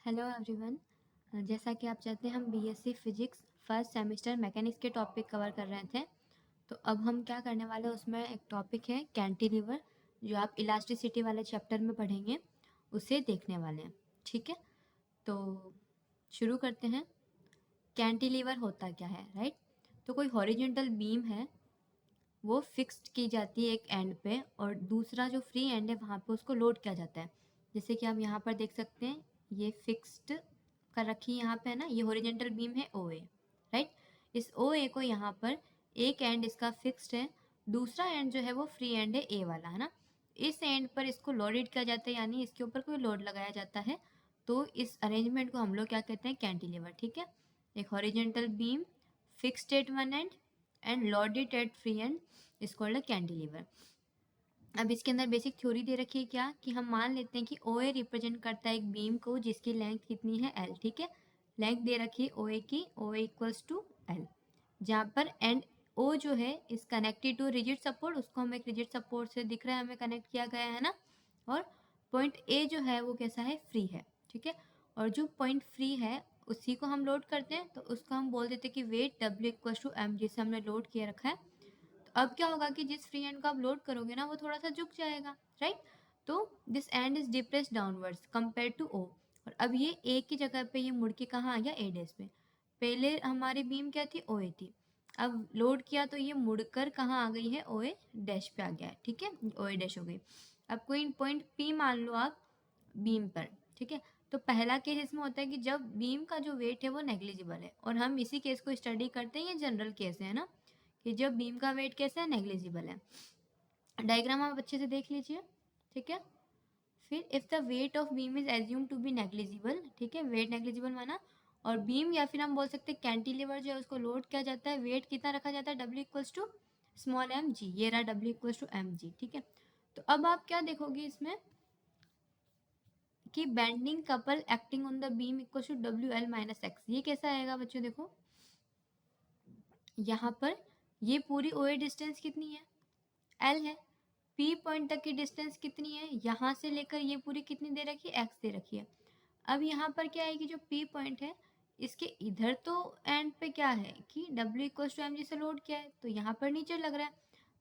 Hello everyone. जैसा कि आप जानते हैं हम BSc physics first semester mechanics के टॉपिक कवर कर रहे थे। तो अब हम क्या करने वाले हैं, उसमें एक टॉपिक है कैंटिलीवर, जो आप इलास्टिसिटी वाले चैप्टर में पढ़ेंगे, उसे देखने वाले हैं। ठीक है, तो शुरू करते हैं। कैंटिलीवर होता क्या है, राइट? तो कोई हॉरिजॉन्टल बीम है, वो फिक्स्ड की जाती है एक एंड पे, और दूसरा जो फ्री एंड है वहाँ पे उसको लोड किया जाता है। जैसे कि आप यहाँ पर देख सकते हैं, ये फिक्स्ड कर रखी है यहाँ पे, है ना। ये हॉरिजॉन्टल बीम है ओ ए, राइट। इस ओ ए को यहाँ पर एक एंड इसका फिक्स्ड है, दूसरा एंड जो है वो फ्री एंड है ए वाला, है ना। इस एंड पर इसको लोडेड किया जाता है, यानी इसके ऊपर कोई लोड लगाया जाता है। तो इस अरेंजमेंट को हम लोग क्या कहते हैं, कैंटिलीवर। ठीक है, एक horizontal beam fixed at one end and loaded at free end is called a cantilever. अब इसके अंदर बेसिक थ्योरी दे रखी है क्या, कि हम मान लेते हैं कि ओ ए रिप्रेजेंट करता है एक बीम को जिसकी लेंथ कितनी है एल। ठीक है, लेंथ दे रखी है ओ ए की, O A equals to L, जहाँ पर एंड ओ जो है is connected to rigid support, उसको हम एक रिजिड सपोर्ट से दिख रहा है, हमें कनेक्ट किया गया है ना। और पॉइंट ए जो है वो कैसा है, फ्री है। ठीक है, और जो पॉइंट फ्री है उसी को हम लोड करते हैं, तो उसको हम बोल देते हैं कि weight W equals to M, जिसे हमने लोड किया रखा है। अब क्या होगा कि जिस फ्री एंड को आप लोड करोगे ना, वो थोड़ा सा झुक जाएगा, राइट। तो this end is depress downwards compare to O, और अब ये ए की जगह पे ये मुड़ के कहाँ आ गया, ए डैश पे। पहले हमारी बीम क्या थी, ओ ए थी। अब लोड किया तो ये मुड़कर कहाँ आ गई है, ओ ए डैश पे आ गया है। ठीक है, ओ ए डैश हो गई। अब कोई पॉइंट पी मान लो आप बीम पर। ठीक है, तो पहला केस इसमें होता है कि जब बीम का जो वेट है वो नेग्लिजिबल है, और हम इसी केस को स्टडी करते हैं, ये जनरल केस है ना, कि जब बीम का वेट कैसा है, नेग्लिजिबल है। डायग्राम आप अच्छे से देख लीजिए। ठीक है, फिर if the weight of beam is assume to be negligible, ठीक है, वेट नेग्लिजिबल माना, और बीम या फिर हम बोल सकते हैं कैंटिलीवर जो है उसको लोड किया जाता है, वेट कितना रखा जाता है, W equals to small M G, ये रहा W equals to M G. ठीक है, तो अब आप क्या देखोगे इसमें कि bending couple acting on the beam equals to W L minus X. ये कैसा आएगा बच्चों, देखो यहाँ पर ये पूरी ओ ए डिस्टेंस कितनी है, एल है। पी पॉइंट तक की डिस्टेंस कितनी है, यहाँ से लेकर ये पूरी कितनी दे रखी है, एक्स दे रखी है। अब यहाँ पर क्या है कि जो पी पॉइंट है, इसके इधर तो एंड पे क्या है कि W equals to M G से लोड किया है, तो यहाँ पर नीचे लग रहा है।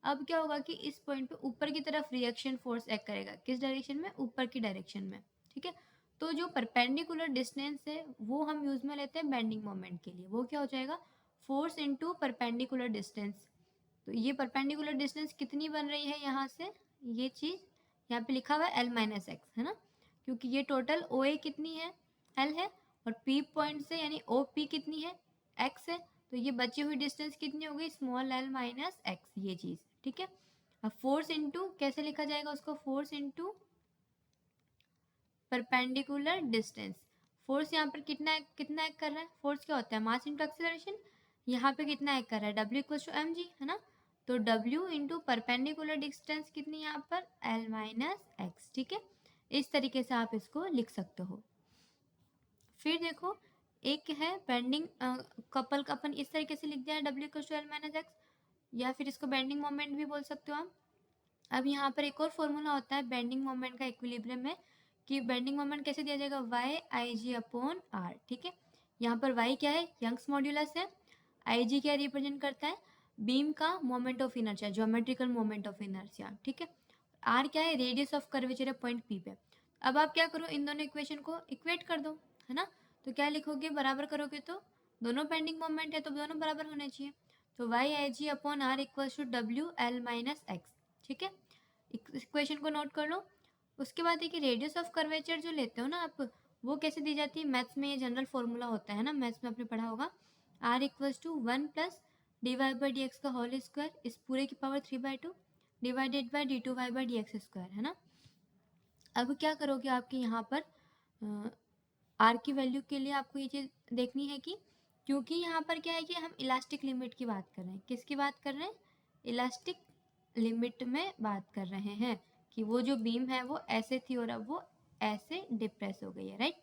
अब क्या होगा कि इस पॉइंट पे ऊपर की तरफ रिएक्शन फोर्स एक्ट करेगा, किस डायरेक्शन में, ऊपर की डायरेक्शन में। ठीक है, तो जो परपेंडिकुलर डिस्टेंस है वो हम यूज में लेते हैं बेंडिंग मोमेंट के लिए, वो क्या हो जाएगा, फोर्स इनटू परपेंडिकुलर डिस्टेंस। तो ये परपेंडिकुलर डिस्टेंस कितनी बन रही है यहाँ से, ये चीज़ यहाँ पे लिखा हुआ है एल माइनस एक्स, है ना, क्योंकि ये टोटल ओ ए कितनी है, एल है, और पी पॉइंट से यानी ओ पी कितनी है, एक्स है, तो ये बची हुई डिस्टेंस कितनी हो गई, स्मॉल एल माइनस एक्स, ये चीज़। ठीक है, अब फोर्स इनटू कैसे लिखा जाएगा उसको, force into perpendicular distance. Force यहाँ पर कितना कितना एक्ट कर रहा है, फोर्स क्या होता है, मास इनटू एक्सेलरेशन। यहाँ पे कितना एक्ट कर रहा है, W equals to M G, है ना। तो डब्ल्यू इंटू परपेंडिकुलर डिस्टेंस कितनी यहाँ पर, एल माइनस एक्स। ठीक है, इस तरीके से आप इसको लिख सकते हो। फिर देखो, एक है बेंडिंग कपल का, अपन इस तरीके से लिख दिया है, W equals to L minus X, या फिर इसको बेंडिंग मोमेंट भी बोल सकते हो आप। अब यहाँ पर एक और फॉर्मूला होता है बेंडिंग मोमेंट का इक्विलिब्रियम में, कि बेंडिंग मोमेंट कैसे दिया जाएगा, Y I G upon R. ठीक है, यहाँ पर वाई क्या है, यंग्स मॉड्यूलस है, आई जी क्या रिप्रेजेंट करता है, बीम का moment of inertia, geometrical moment of inertia. ठीक है, आर क्या है, रेडियस ऑफ कर्वेचर है पॉइंट पी पे। अब आप क्या करो, इन दोनों इक्वेशन को इक्वेट कर दो, है ना। तो क्या लिखोगे, बराबर करोगे तो दोनों बेंडिंग मोमेंट है तो दोनों बराबर होने चाहिए, तो Y I G upon R equals to W L minus X. ठीक है, इक्वेशन को नोट कर लो। उसके बाद देखिए, रेडियस ऑफ कर्वेचर जो लेते हो ना आप, वो कैसे दी जाती है, मैथ्स में ये जनरल फॉर्मूला होता है ना, मैथ्स में आपने पढ़ा होगा, R equals to one plus D Y by D X का होल स्क्वायर, इस पूरे की power 3/2 divided by D two Y by D X square, है ना। अब क्या करोगे, आपके यहाँ पर आर की वैल्यू के लिए आपको ये चीज़ देखनी है कि, क्योंकि यहाँ पर क्या है कि हम इलास्टिक लिमिट की बात कर रहे हैं, किसकी बात कर रहे हैं, इलास्टिक लिमिट में बात कर रहे हैं, कि वो जो बीम है वो ऐसे थी और अब वो ऐसे डिप्रेस हो गई है, राइट।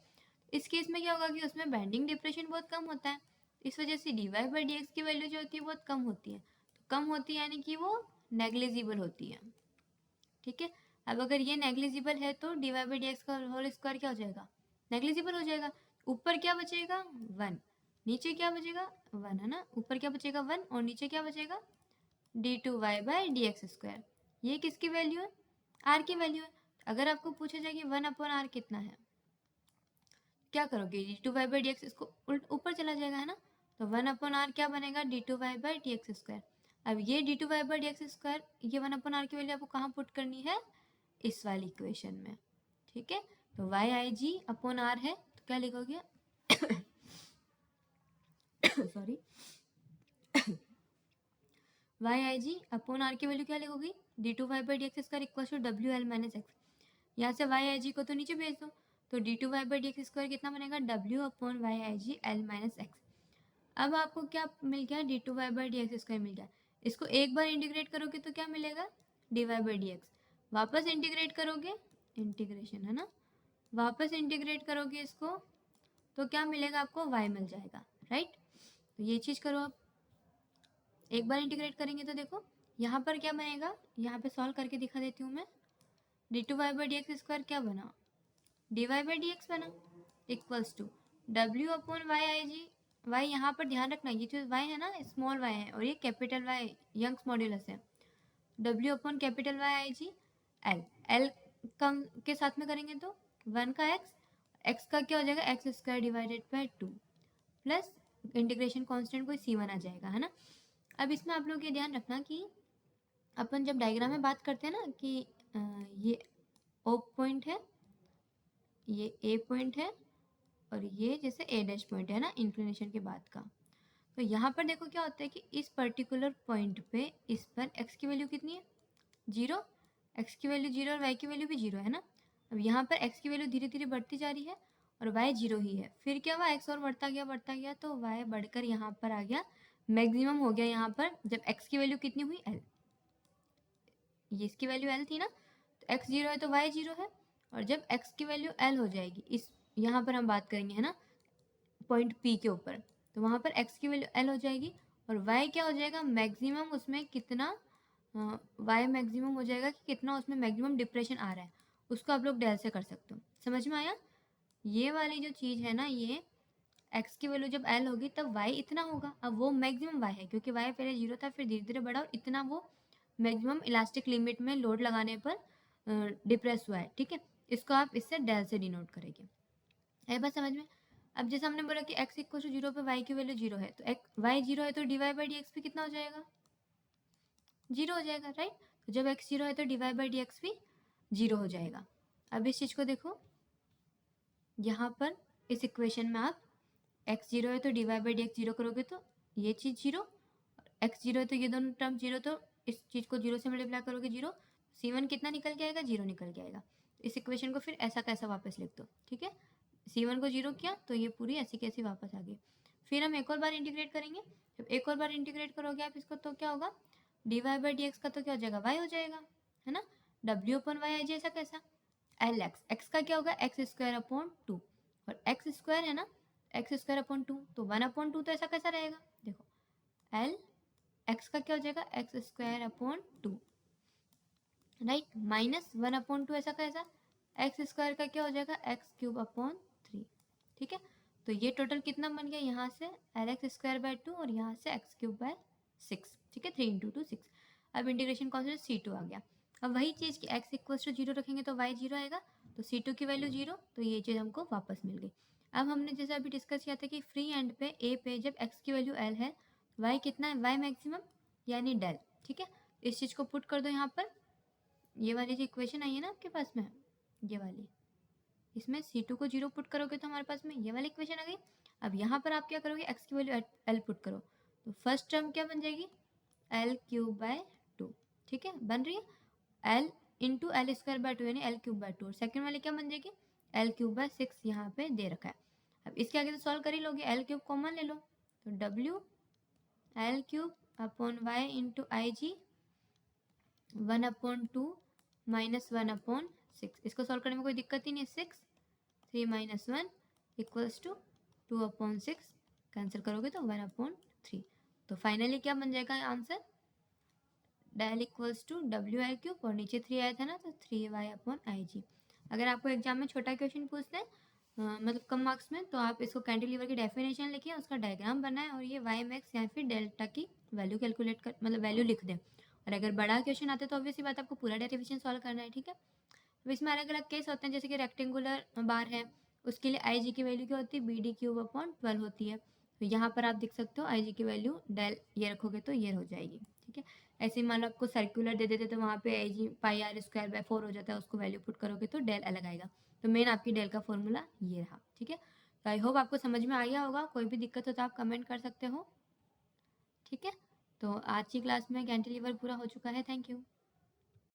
इस केस में क्या होगा कि उसमें बेंडिंग डिप्रेशन बहुत कम होता है, इस वजह से D Y by D X की वैल्यू जो होती है बहुत कम होती है, तो कम होती है यानी कि वो नेग्लिजिबल होती है। ठीक है, अब अगर ये नेग्लिजिबल है तो D Y by D X का होल स्क्वायर क्या हो जाएगा, नेग्लिजिबल हो जाएगा। ऊपर क्या बचेगा 1, नीचे क्या बचेगा 1 है ना, ऊपर क्या बचेगा 1 और नीचे क्या बचेगा d2y/dx²। ये किसकी वैल्यू है, r की वैल्यू है। अगर आपको पूछा जाए कि 1/r कितना है, क्या करोगे d2y/dx, इसको ऊपर चला जाएगा है ना, तो 1/r क्या बनेगा d2y/dx²। अब ये d2y/dx², ये 1/r की वैल्यू आपको कहाँ पुट करनी है, इस वाली इक्वेशन में, ठीक है। तो y/r है तो क्या लिखोगे सॉरी y/r की वैल्यू क्या लिखोगी d2y/dx² इक्वल टू WL-x। यहाँ से y/g को तो नीचे भेज दो, तो d2y/dx² कितना बनेगा W/y/g L-x। अब आपको क्या मिल गया d2y/dx² मिल गया। इसको एक बार इंटीग्रेट करोगे तो क्या मिलेगा dy/dx, वापस इंटीग्रेट करोगे, इंटीग्रेशन है ना, वापस इंटीग्रेट करोगे इसको तो क्या मिलेगा आपको y मिल जाएगा, राइट। तो ये चीज़ करो आप, एक बार इंटीग्रेट करेंगे तो देखो यहाँ पर क्या बनेगा, यहाँ पे सॉल्व करके दिखा देती हूँ मैं। d2y/dx² क्या बना dy/dx बना इक्वल्स टू W/y/g। y यहाँ पर ध्यान रखना, ये जो y है ना स्मॉल y है और ये कैपिटल Y यंग्स मॉड्यूलस है। W/Y/g L कम के साथ में करेंगे तो 1 का x का क्या हो जाएगा x² divided by 2 plus integration constant कोई c1 आ जाएगा है ना। अब इसमें आप लोग ये ध्यान रखना कि अपन जब डायग्राम में बात करते हैं ना कि ये O पॉइंट है, ये A पॉइंट है और ये जैसे A' पॉइंट है ना इंक्लिनेशन के बाद का, तो यहाँ पर देखो क्या होता है कि इस पर्टिकुलर पॉइंट पे इस पर x की वैल्यू कितनी है 0, x की वैल्यू 0 और y की वैल्यू भी 0 है ना। अब यहाँ पर x की वैल्यू धीरे धीरे बढ़ती जा रही है और y 0 ही है, फिर क्या हुआ x और बढ़ता गया तो y बढ़कर यहाँ पर आ गया, मैक्सिमम हो गया यहाँ पर जब x की वैल्यू कितनी हुई l, ये इसकी वैल्यू l थी ना, तो x 0 है तो y 0 है, और जब x की वैल्यू l हो जाएगी, इस यहाँ पर हम बात करेंगे है ना पॉइंट P के ऊपर, तो वहाँ पर x की वैल्यू l हो जाएगी और y क्या हो जाएगा मैक्सिमम, उसमें कितना y मैक्सिमम हो जाएगा कि कितना उसमें मैक्सिमम डिप्रेशन आ रहा है, उसको आप लोग डेल से कर सकते हो। समझ में आया, ये वाली जो चीज़ है ना, ये x की वैल्यू जब l होगी तब y इतना होगा। अब वो मैक्सिमम y है क्योंकि y पहले 0 था, फिर धीरे धीरे बढ़ा और इतना वो मैक्सिमम इलास्टिक लिमिट में लोड लगाने पर डिप्रेस हुआ है, ठीक है। इसको आप इससे डेल से डिनोट करेंगे, है बात समझ में। अब जैसे हमने बोला कि x इक्वल टू 0 पे y की वैल्यू 0 है, तो y 0 है तो dy/dx भी कितना हो जाएगा 0 हो जाएगा, राइट। तो जब x 0 है तो dy/dx भी 0 हो जाएगा। अब इस चीज़ को देखो, यहाँ पर इस इक्वेशन में आप x 0 है तो dy/dx 0 करोगे तो ये चीज़ 0, x 0 है तो ये दोनों टर्म 0, तो इस चीज़ को 0 से मल्टीप्लाई करोगे 0, c1 कितना निकल के आएगा 0 निकल के आएगा। इस इक्वेशन को फिर ऐसा कैसा वापस लिख दो, ठीक है। c1 को 0 किया तो ये पूरी ऐसी कैसी वापस आ गई। फिर हम एक और बार इंटीग्रेट करेंगे, जब एक और बार इंटीग्रेट करोगे आप इसको तो क्या होगा dy/dx का तो क्या हो जाएगा y हो जाएगा, है ना। W/y ऐसा कैसा Lx, x का क्या होगा x²/2 और x² है ना x²/2, तो 1/2 तो ऐसा कैसा रहेगा देखो L x का क्या हो जाएगा x²/2, राइट, माइनस 1/2 ऐसा कैसा x² का क्या हो जाएगा x³/3, ठीक है। तो ये टोटल कितना बन गया यहाँ से Lx²/2 और यहाँ से x³/6, ठीक है, 3 × 2 6। अब इंटीग्रेशन कांस्टेंट c2 आ गया। अब वही चीज़ कि x इक्वल टू 0 रखेंगे तो y 0 आएगा, तो c2 की वैल्यू 0, तो ये चीज़ हमको वापस मिल गई। अब हमने जैसे अभी डिस्कस किया था कि फ्री एंड पे a पे जब x की वैल्यू l है, y कितना है y मैक्सिमम यानी डेल, ठीक है। इस चीज़ को पुट कर दो यहाँ पर, ये वाली जो इक्वेशन आई है ना आपके पास में, ये वाली, इसमें c2 को 0 पुट करोगे तो हमारे पास में ये वाली इक्वेशन आ गई। अब यहाँ पर आप क्या करोगे x की वैल्यू l पुट करो, तो फर्स्ट टर्म क्या बन जाएगी L³/2, ठीक है, बन रही है l इंटू L²/2 यानी L³/2, और सेकेंड वाली क्या बन जाएगी L³/6 यहाँ पे दे रखा है। अब इसके आगे तो सॉल्व कर ही लोगे, L³ कॉमन ले लो, तो W L³/y into IG 1/2 minus 1/6, इसको सॉल्व करने में कोई दिक्कत ही नहीं है। 6 3 - 1 इक्वल्स टू 2/6, कैंसिल करोगे तो 1/3, तो फाइनली क्या बन जाएगा answer del equals to WL³ और नीचे 3 आया था ना तो 3y/IG। अगर आपको एग्जाम में छोटा क्वेश्चन पूछते हैं मतलब कम मार्क्स में, तो आप इसको कैंटिलीवर की डेफिनेशन लिखिए, उसका डायग्राम बनाएं और ये वाई मैक्स या फिर डेल्टा की वैल्यू कैलकुलेट कर, मतलब वैल्यू लिख दें। और अगर बड़ा क्वेश्चन आता है तो ऑब्वियसली बात आपको पूरा डेरिवेशन सॉल्व करना है, ठीक है। अब इसमें अलग अलग केस होते हैं, जैसे कि रेक्टेंगुलर बार है, उसके लिए आई जी की वैल्यू क्या होती है, बी डी क्यूब अपॉन 12 होती है। तो यहाँ पर आप देख सकते हो आई जी की वैल्यू डेल ये रखोगे तो ये हो जाएगी, ठीक है। ऐसे ही मान लो आपको सर्कुलर दे देते तो वहाँ पे आई जी पाई आर स्क्वायर बाय 4 हो जाता है, उसको वैल्यू पुट करोगे तो डेल अलग आएगा। तो मेन आपकी डेल का फॉर्मूला ये रहा, ठीक है। तो आई होप आपको समझ में आ गया होगा, कोई भी दिक्कत हो तो आप कमेंट कर सकते हो, ठीक है। तो आज की क्लास में कैंटिलीवर पूरा हो चुका है, थैंक यू।